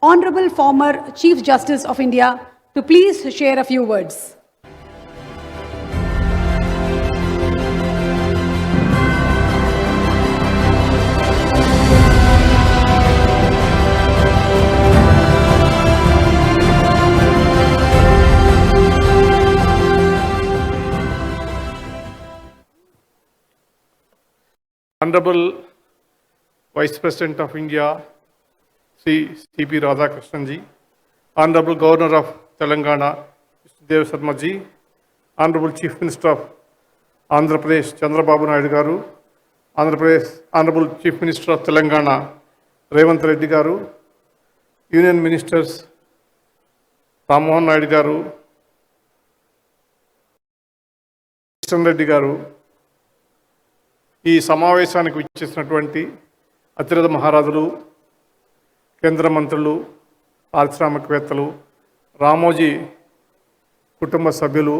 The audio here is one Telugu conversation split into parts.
Honorable former Chief Justice of India, to please share a few words. Honorable Vice President of India, Sri C.P. Radhakrishnan ji, Honorable Governor of Telangana, Mr. Dev Sharma ji, Honorable Chief Minister of Andhra Pradesh, Chandrababu Naidu garu, Honorable Chief Minister of Telangana, Revanth Reddy garu, Union Ministers, Ram Mohan Naidu garu, Kishan Reddy garu, ఈ సమావేశానికి విచ్చేసినటువంటి అతిరథ మహారాజులు, కేంద్ర మంత్రులు, పారిశ్రామికవేత్తలు, రామోజీ కుటుంబ సభ్యులు,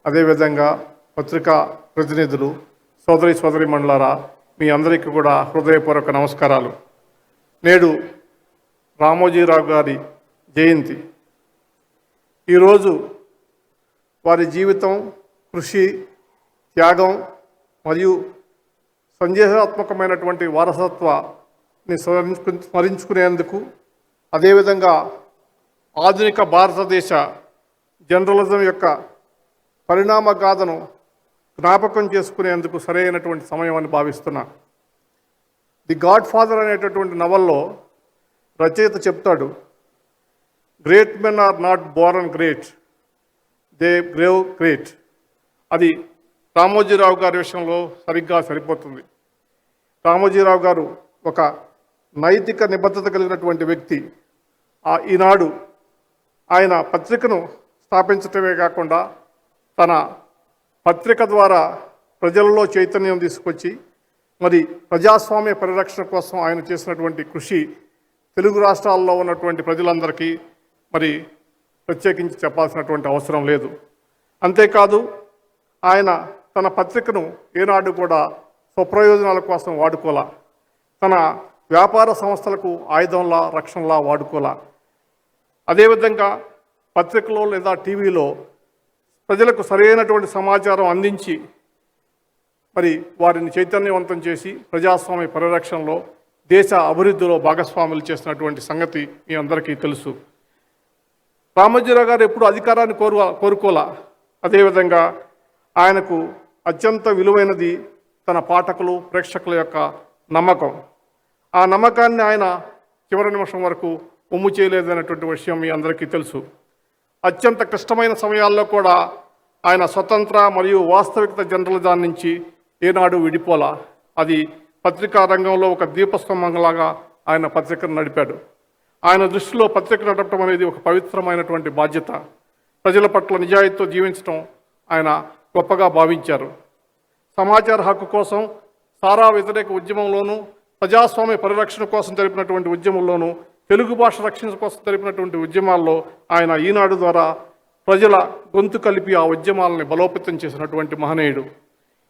అదేవిధంగా పత్రికా ప్రతినిధులు, సోదరీమణులారా, మీ అందరికీ కూడా హృదయపూర్వక నమస్కారాలు. నేడు రామోజీరావు గారి జయంతి. ఈరోజు వారి జీవితం, కృషి, త్యాగం మరియు సందేశాత్మకమైనటువంటి వారసత్వాన్ని స్మరించుకునేందుకు, అదేవిధంగా ఆధునిక భారతదేశ జర్నలిజం యొక్క పరిణామ గాథను జ్ఞాపకం చేసుకునేందుకు సరైనటువంటి సమయం అని భావిస్తున్నా. ది గాడ్ ఫాదర్ అనేటటువంటి నవల్లో రచయిత చెప్తాడు, great men are not Born great, they grave great. అది రామోజీరావు గారి విషయంలో సరిగ్గా సరిపోతుంది. రామోజీరావు గారు ఒక నైతిక నిబద్ధత కలిగినటువంటి వ్యక్తి. ఈనాడు ఆయన పత్రికను స్థాపించటమే కాకుండా తన పత్రిక ద్వారా ప్రజలలో చైతన్యం తీసుకొచ్చి మరి ప్రజాస్వామ్య పరిరక్షణ కోసం ఆయన చేసినటువంటి కృషి తెలుగు రాష్ట్రాల్లో ఉన్నటువంటి ప్రజలందరికీ మరి ప్రత్యేకించి చెప్పాల్సినటువంటి అవసరం లేదు. అంతేకాదు ఆయన తన పత్రికను ఏనాడు కూడా స్వప్రయోజనాల కోసం వాడుకోలా, తన వ్యాపార సంస్థలకు ఆయుధంలా, రక్షణలా వాడుకోలా. అదేవిధంగా పత్రికలో లేదా టీవీలో ప్రజలకు సరైనటువంటి సమాచారం అందించి మరి వారిని చైతన్యవంతం చేసి ప్రజాస్వామ్య పరిరక్షణలో, దేశ అభివృద్ధిలో భాగస్వాములు చేసినటువంటి సంగతి మీ అందరికీ తెలుసు. రామోజీరావు గారు ఎప్పుడు అధికారాన్ని కోరుకోలా. అదేవిధంగా ఆయనకు అత్యంత విలువైనది తన పాఠకులు, ప్రేక్షకుల యొక్క నమ్మకం. ఆ నమ్మకాన్ని ఆయన చివరి నిమిషం వరకు ఒమ్ము చేయలేదనేటువంటి విషయం మీ అందరికీ తెలుసు. అత్యంత క్లిష్టమైన సమయాల్లో కూడా ఆయన స్వతంత్ర మరియు వాస్తవికత జర్నలిజం నుంచి ఏనాడు విడిపోలా. అది పత్రికా రంగంలో ఒక దీపస్తంభంలాగా ఆయన పత్రికను నడిపాడు. ఆయన దృష్టిలో పత్రిక నడపడం అనేది ఒక పవిత్రమైనటువంటి బాధ్యత. ప్రజల పట్ల నిజాయితీతో జీవించడం ఆయన గొప్పగా భావించారు. సమాచార హక్కు కోసం, సారా వ్యతిరేక ఉద్యమంలోనూ, ప్రజాస్వామ్య పరిరక్షణ కోసం జరిపినటువంటి ఉద్యమంలోనూ, తెలుగు భాష రక్షణ కోసం జరిపినటువంటి ఉద్యమాల్లో ఆయన ఈనాడు ద్వారా ప్రజల గొంతు కలిపి ఆ ఉద్యమాలని బలోపేతం చేసినటువంటి మహనీయుడు.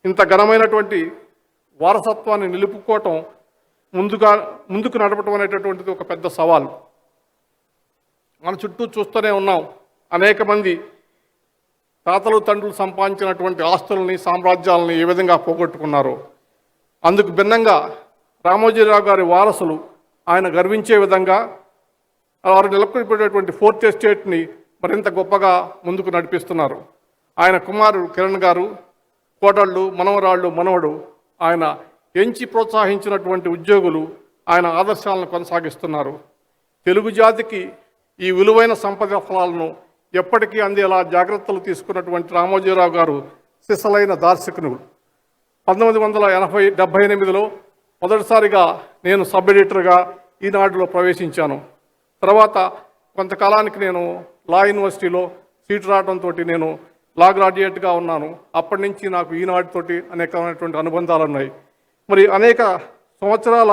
ఇంత ఘనమైనటువంటి వారసత్వాన్ని నిలుపుకోవటం, ముందుకు నడపడం అనేటటువంటిది ఒక పెద్ద సవాల్. మన చుట్టూ చూస్తూనే ఉన్నాం, అనేక మంది తాతలు తండ్రులు సంపాదించినటువంటి ఆస్తులని, సామ్రాజ్యాలని ఏ విధంగా పోగొట్టుకున్నారో. అందుకు భిన్నంగా రామోజీరావు గారి వారసులు ఆయన గర్వించే విధంగా వారు నిలబడిపోయేటువంటి ఫోర్త్ ఎస్టేట్ని మరింత గొప్పగా ముందుకు నడిపిస్తున్నారు. ఆయన కుమారుడు కిరణ్ గారు, కోడళ్ళు, మనవడు ఆయన ఎంచి ప్రోత్సహించినటువంటి ఉద్యోగులు ఆయన ఆదర్శాలను కొనసాగిస్తున్నారు. తెలుగు జాతికి ఈ విలువైన సంపద ఫలాలను ఎప్పటికీ అందేలా జాగ్రత్తలు తీసుకున్నటువంటి రామోజీరావు గారు సిసలైన దార్శకులు. 1978లో మొదటిసారిగా నేను సబ్ ఎడిటర్గా ఈనాడులో ప్రవేశించాను. తర్వాత కొంతకాలానికి నేను లా యూనివర్సిటీలో సీటు రావడంతో నేను లా గ్రాడ్యుయేట్గా ఉన్నాను. అప్పటి నుంచి నాకు ఈనాడుతోటి అనేకమైనటువంటి అనుబంధాలు ఉన్నాయి. మరి అనేక సంవత్సరాల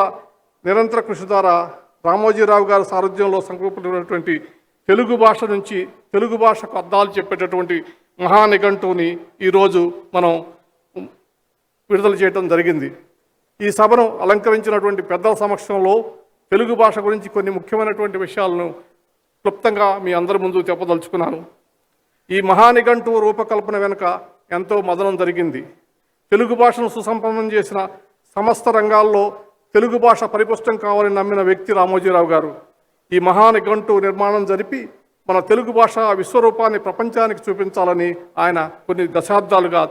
నిరంతర కృషి ద్వారా రామోజీరావు గారి సారథ్యంలో సంకల్పించినటువంటి తెలుగు భాష నుంచి తెలుగు భాషకు అర్థాలు చెప్పేటటువంటి మహానిఘంటువుని ఈరోజు మనం విడుదల చేయడం జరిగింది. ఈ సభను అలంకరించినటువంటి పెద్దల సమక్షంలో తెలుగు భాష గురించి కొన్ని ముఖ్యమైనటువంటి విషయాలను క్లుప్తంగా మీ అందరి ముందు చెప్పదలుచుకున్నాను. ఈ మహానిఘంటువు రూపకల్పన వెనుక ఎంతో మదనం జరిగింది. తెలుగు భాషను సుసంపన్నం చేసిన సమస్త రంగాల్లో తెలుగు భాష పరిపుష్టం కావాలని నమ్మిన వ్యక్తి రామోజీరావు గారు. ఈ మహానిఘంటువు నిర్మాణం జరిపి మన తెలుగు భాష విశ్వరూపాన్ని ప్రపంచానికి చూపించాలని ఆయన కొన్ని దశాబ్దాలుగా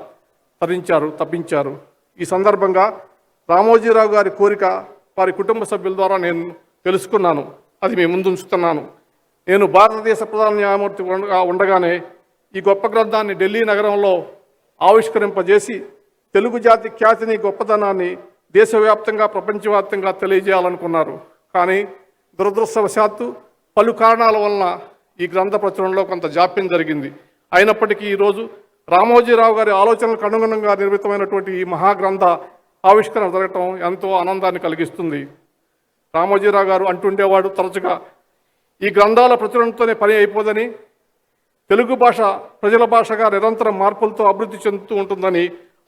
తప్పించారు. ఈ సందర్భంగా రామోజీరావు గారి కోరిక వారి కుటుంబ సభ్యుల ద్వారా నేను తెలుసుకున్నాను. అది మీ ముందు ఉంచుతున్నాను. నేను భారతదేశ ప్రధాన న్యాయమూర్తి ఉండగానే ఈ గొప్ప గ్రంథాన్ని ఢిల్లీ నగరంలో ఆవిష్కరింపజేసి తెలుగు జాతి ఖ్యాతిని, గొప్పతనాన్ని దేశవ్యాప్తంగా, ప్రపంచవ్యాప్తంగా తెలియజేయాలనుకున్నారు. కానీ దురదృష్టవశాత్తు పలు కారణాల వలన ఈ గ్రంథ ప్రచురణలో కొంత జాప్యం జరిగింది. అయినప్పటికీ ఈరోజు రామోజీరావు గారి ఆలోచనలకు అనుగుణంగా నిర్మితమైనటువంటి ఈ మహాగ్రంథ ఆవిష్కరణ జరగటం ఎంతో ఆనందాన్ని కలిగిస్తుంది. రామోజీరావు గారు అంటుండేవాడు తరచుగా, ఈ గ్రంథాల ప్రచురణతోనే పని అయిపోదని, తెలుగు భాష ప్రజల భాషగా నిరంతరం మార్పులతో అభివృద్ధి చెందుతూ ఉంటుందని,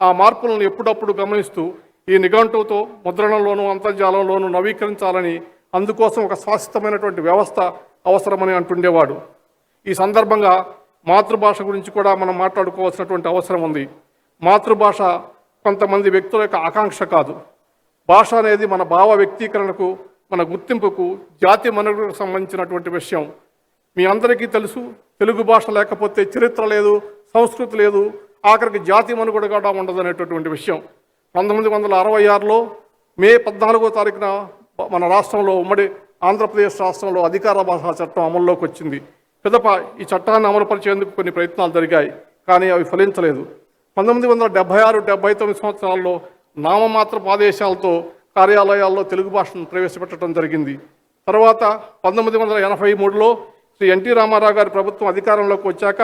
ఆ మార్పులను ఎప్పుడప్పుడు గమనిస్తూ ఈ నిఘంటువుతో ముద్రణలోనూ అంతర్జాలంలోనూ నవీకరించాలని, అందుకోసం ఒక శాశ్వతమైనటువంటి వ్యవస్థ అవసరమని అంటుండేవాడు. ఈ సందర్భంగా మాతృభాష గురించి కూడా మనం మాట్లాడుకోవాల్సినటువంటి అవసరం ఉంది. మాతృభాష కొంతమంది వ్యక్తుల యొక్క ఆకాంక్ష కాదు. భాష అనేది మన భావ వ్యక్తీకరణకు, మన గుర్తింపుకు, జాతి మనుగడకు సంబంధించినటువంటి విషయం. మీ అందరికీ తెలుసు, తెలుగు భాష లేకపోతే చరిత్ర లేదు, సంస్కృతి లేదు, ఆఖరికి జాతి మనుగడ కూడా ఉండదనేటటువంటి విషయం. 1966లో మే 14వ తారీఖున మన రాష్ట్రంలో, ఉమ్మడి ఆంధ్రప్రదేశ్ రాష్ట్రంలో అధికార భాషా చట్టం అమల్లోకి వచ్చింది. పిదప ఈ చట్టాన్ని అమలుపరిచేందుకు కొన్ని ప్రయత్నాలు జరిగాయి, కానీ అవి ఫలించలేదు. 1976-79 సంవత్సరాల్లో నామమాత్ర ఆదేశాలతో కార్యాలయాల్లో తెలుగు భాషను ప్రవేశపెట్టడం జరిగింది. తర్వాత 1983లో శ్రీ ఎన్టీ రామారావు గారి ప్రభుత్వం అధికారంలోకి వచ్చాక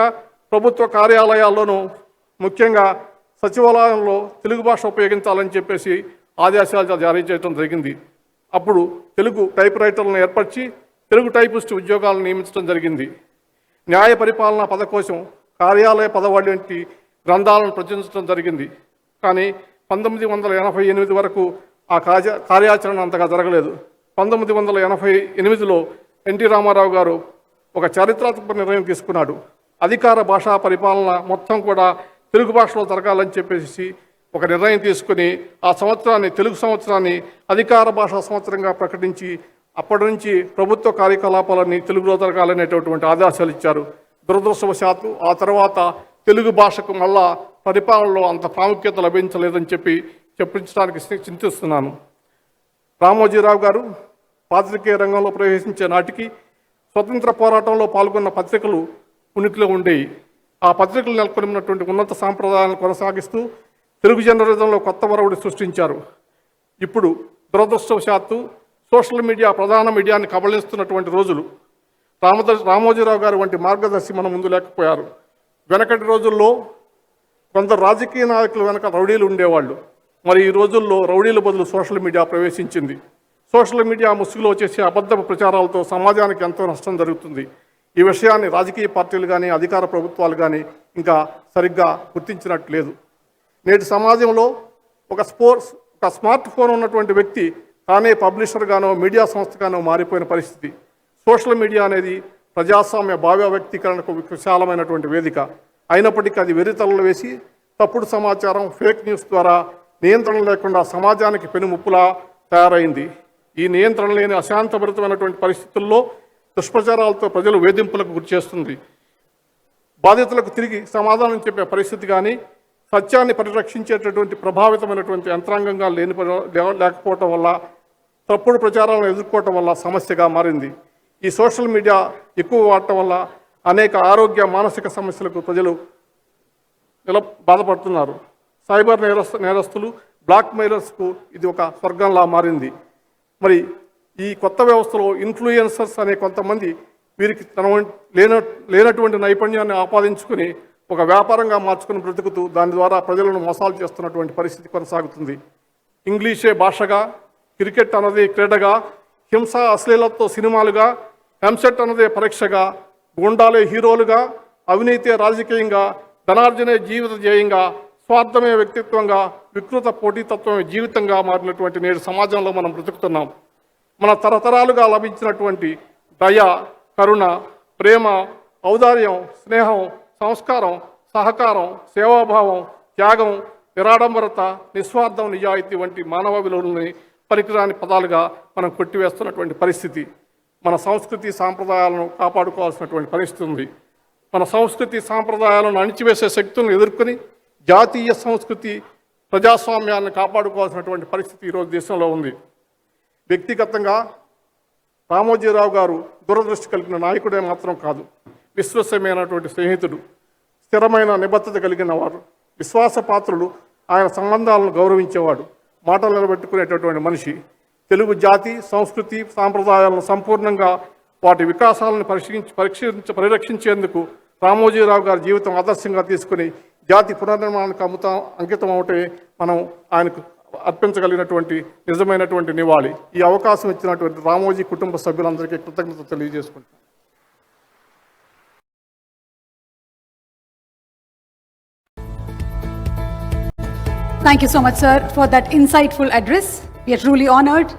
ప్రభుత్వ కార్యాలయాల్లోనూ, ముఖ్యంగా సచివాలయంలో తెలుగు భాష ఉపయోగించాలని చెప్పేసి ఆదేశాలు జారీ చేయడం జరిగింది. అప్పుడు తెలుగు టైప్ రైటర్లను ఏర్పరిచి తెలుగు టైపిస్ట్ ఉద్యోగాలను నియమించడం జరిగింది. న్యాయ పరిపాలనా పదకోశం, కార్యాలయ పదవాడి వంటి గ్రంథాలను ప్రచురించడం జరిగింది. కానీ 1988 వరకు ఆ కార్యాచరణ అంతగా జరగలేదు. 1988లో ఎన్టీ రామారావు గారు ఒక చారిత్రాత్మక నిర్ణయం తీసుకున్నాడు. అధికార భాషా పరిపాలన మొత్తం కూడా తెలుగు భాషలో జరగాలని చెప్పేసి ఒక నిర్ణయం తీసుకుని ఆ సంవత్సరాన్ని, తెలుగు సంవత్సరాన్ని అధికార భాషా సంవత్సరంగా ప్రకటించి అప్పటి నుంచి ప్రభుత్వ కార్యకలాపాలన్నీ తెలుగులో జరగాలనేటటువంటి ఆదేశాలు ఇచ్చారు. దురదృష్టవశాత్తు ఆ తర్వాత తెలుగు భాషకు మళ్ళా పరిపాలనలో అంత ప్రాముఖ్యత లభించలేదని చెప్పించడానికి చింతిస్తున్నాను. రామోజీరావు గారు పాత్రికేయ రంగంలో ప్రవేశించే నాటికి స్వతంత్ర పోరాటంలో పాల్గొన్న పత్రికలు ఉనికిలో ఉండేవి. ఆ పత్రికలు నెలకొన్నటువంటి ఉన్నత సాంప్రదాయాలను కొనసాగిస్తూ తెలుగు జర్నలిజంలో కొత్త వరవడి సృష్టించారు. ఇప్పుడు దురదృష్టవశాత్తు సోషల్ మీడియా ప్రధాన మీడియాని కబళిస్తున్నటువంటి రోజులు. రామోజీరావు గారు వంటి మార్గదర్శి మన ముందు లేకపోయారు. వెనకటి రోజుల్లో కొందరు రాజకీయ నాయకులు వెనక రౌడీలు ఉండేవాళ్ళు. మరి ఈ రోజుల్లో రౌడీల బదులు సోషల్ మీడియా ప్రవేశించింది. సోషల్ మీడియా ముసుగులో చేసే అబద్ధపు ప్రచారాలతో సమాజానికి ఎంతో నష్టం జరుగుతుంది. ఈ విషయాన్ని రాజకీయ పార్టీలు కానీ, అధికార ప్రభుత్వాలు కానీ ఇంకా సరిగ్గా గుర్తించినట్టు లేదు. నేటి సమాజంలో ఒక స్మార్ట్ ఫోన్ ఉన్నటువంటి వ్యక్తి తానే పబ్లిషర్గానో, మీడియా సంస్థగానో మారిపోయిన పరిస్థితి. సోషల్ మీడియా అనేది ప్రజాస్వామ్య భావ్య వ్యక్తీకరణకు విశాలమైనటువంటి వేదిక. అయినప్పటికీ అది వెర్రితలలు వేసి తప్పుడు సమాచారం, ఫేక్ న్యూస్ ద్వారా నియంత్రణ లేకుండా సమాజానికి పెనుముప్పులా తయారైంది. ఈ నియంత్రణ లేని అశాంతభరితమైనటువంటి పరిస్థితుల్లో దుష్ప్రచారాలతో ప్రజలు వేధింపులకు గురి చేస్తుంది. బాధితులకు తిరిగి సమాధానం చెప్పే పరిస్థితి కానీ, సత్యాన్ని పరిరక్షించేటటువంటి ప్రభావితమైనటువంటి యంత్రాంగంగా లేకపోవటం వల్ల, తప్పుడు ప్రచారాలను ఎదుర్కోవటం వల్ల సమస్యగా మారింది. ఈ సోషల్ మీడియా ఎక్కువ వాడటం వల్ల అనేక ఆరోగ్య, మానసిక సమస్యలకు ప్రజలు బాధపడుతున్నారు. సైబర్ నేరస్తులు, బ్లాక్ మెయిలర్స్కు ఇది ఒక స్వర్గంలా మారింది. మరి ఈ కొత్త వ్యవస్థలో ఇన్ఫ్లుయెన్సర్స్ అనే కొంతమంది వీరికి లేనటువంటి నైపుణ్యాన్ని ఆపాదించుకుని ఒక వ్యాపారంగా మార్చుకుని బ్రతుకుతూ దాని ద్వారా ప్రజలను మోసాలు చేస్తున్నటువంటి పరిస్థితి కొనసాగుతుంది. ఇంగ్లీషే భాషగా, క్రికెట్ అన్నది క్రీడగా, హింస అశ్లీలతో సినిమాలుగా, ఎంసెట్ అన్నదే పరీక్షగా, గుండాలే హీరోలుగా, అవినీతి రాజకీయంగా, ధనార్జనే జీవిత ధ్యేయంగా, స్వార్థమే వ్యక్తిత్వంగా, వికృత పోటీతత్వమే జీవితంగా మారినటువంటి నేడు సమాజంలో మనం బ్రతుకుతున్నాం. మన తరతరాలుగా లభించినటువంటి దయ, కరుణ, ప్రేమ, ఔదార్యం, స్నేహం, సంస్కారం, సహకారం, సేవాభావం, త్యాగం, నిరాడంబరత, నిస్వార్థం, నిజాయితీ వంటి మానవ విలువలని పనికిరాని పదాలుగా మనం కొట్టివేస్తున్నటువంటి పరిస్థితి. మన సంస్కృతి సాంప్రదాయాలను కాపాడుకోవాల్సినటువంటి పరిస్థితి ఉంది. మన సంస్కృతి సాంప్రదాయాలను అణిచివేసే శక్తులను ఎదుర్కొని జాతీయ సంస్కృతి ప్రజాస్వామ్యాన్ని కాపాడుకోవాల్సినటువంటి పరిస్థితి ఈరోజు దేశంలో ఉంది. వ్యక్తిగతంగా రామోజీరావు గారు దూరదృష్టి కలిగిన నాయకుడే మాత్రం కాదు, విశ్వసనీయమైనటువంటి స్నేహితుడు, స్థిరమైన నిబద్ధత కలిగిన వారు, విశ్వాసపాత్రులు, ఆయన సంబంధాలను గౌరవించేవాడు, మాటలు నిలబెట్టుకునేటటువంటి మనిషి. తెలుగు జాతి సంస్కృతి సాంప్రదాయాలను సంపూర్ణంగా వాటి వికాసాలను పరిరక్షించేందుకు రామోజీరావు గారి జీవితం ఆదర్శంగా తీసుకుని జాతి పునర్నిర్మాణానికి అంకితం అవటే మనం ఆయనకు అర్పించగలిగినటువంటి నిజమైనటువంటి నివాళి. ఈ అవకాశం ఇచ్చినటువంటి రామోజీ కుటుంబ సభ్యులందరికీ కృతజ్ఞతలు తెలియజేసుకుంటున్నాను. Thank you so much, sir, for that insightful address. We are truly honored.